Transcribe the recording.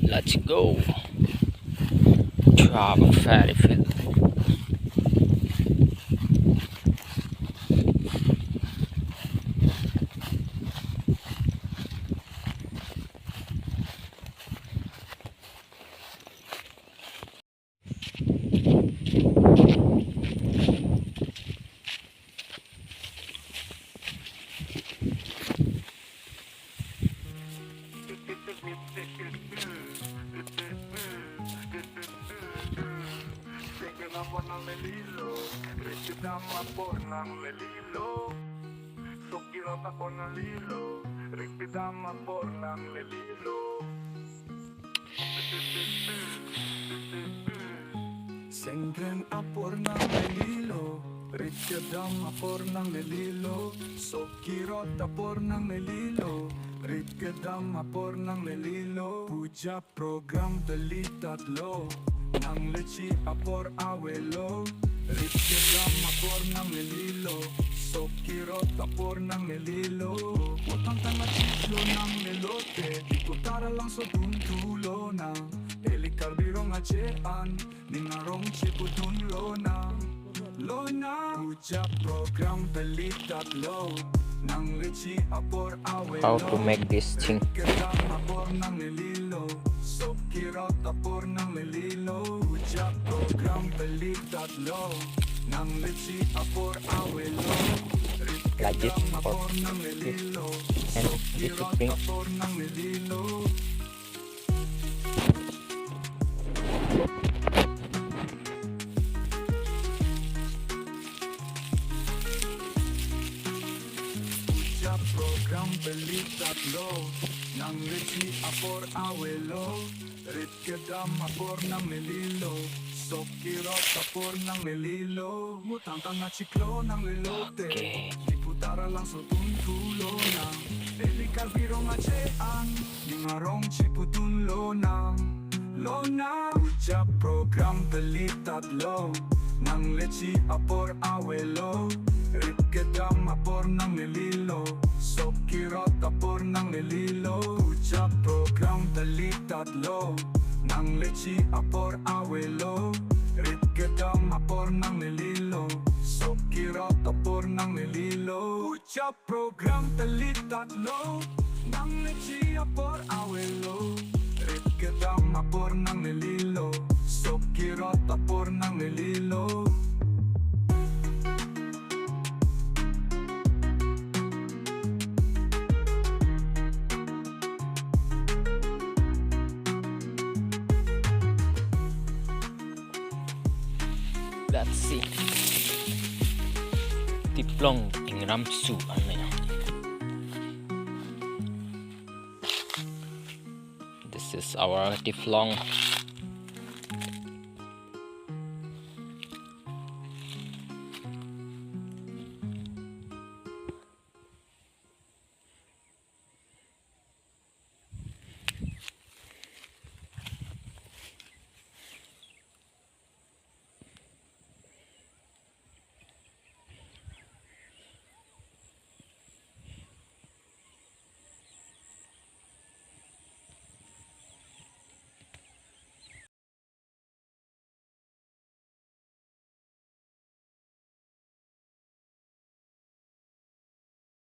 Let's go. Travel very fast. Sok Kirot ako nalilo, Rikpidama po ng lelilo. Sengren apor ng lelilo, Rikpidama por ng lelilo. Sok Kirot apor ng lelilo, Rikpidama por ng lelilo. Puja program dalitatlo, ng lechi apor awelo. Rikpidama por ng lelilo, Sok Kirot apor ng lelilo. Utang tanga chiklo ng lelote, di ko tara lang sa duntulo na. Eli karbirong achean, ningarong chipo dunlo na. Lona, puja program balitat low, nang lechi apor awelo. How to make this thing? Rikpidama apor ng lelilo, Sok Kirot apor ng lelilo. Puja program balitat low, nang lechi apor awelo. Legit Apor ng lelilo, and Sok Kirot discipline. apor ng lelilo. Puja program balitatlo, nang lechi apor awelo. Rit kedam apor ng lelilo, Sok Kirot apor ng lelilo. Mutang tanga chiklo ng lelote, Okay. di putara lang so tuntulo na. Eli karbirong achean, ningarong chiputunlo na. Lona, puja program balitatlo, nang lechi apor awelo. Rit kedam apor ng lelilo, Sok Kirot apor ng lelilo. Puja program balitatlo, nang lechi apor awelo. Rit kedam apor ng lelilo, Sok Kirot apor ng lelilo. Puja program balitatlo, nang lechi apor awelo. Rit kedam apor ng lelilo, Sok Kirot apor ng lelilo. Let's see. Tiplong ingramsu ano yan? This is our tiflong.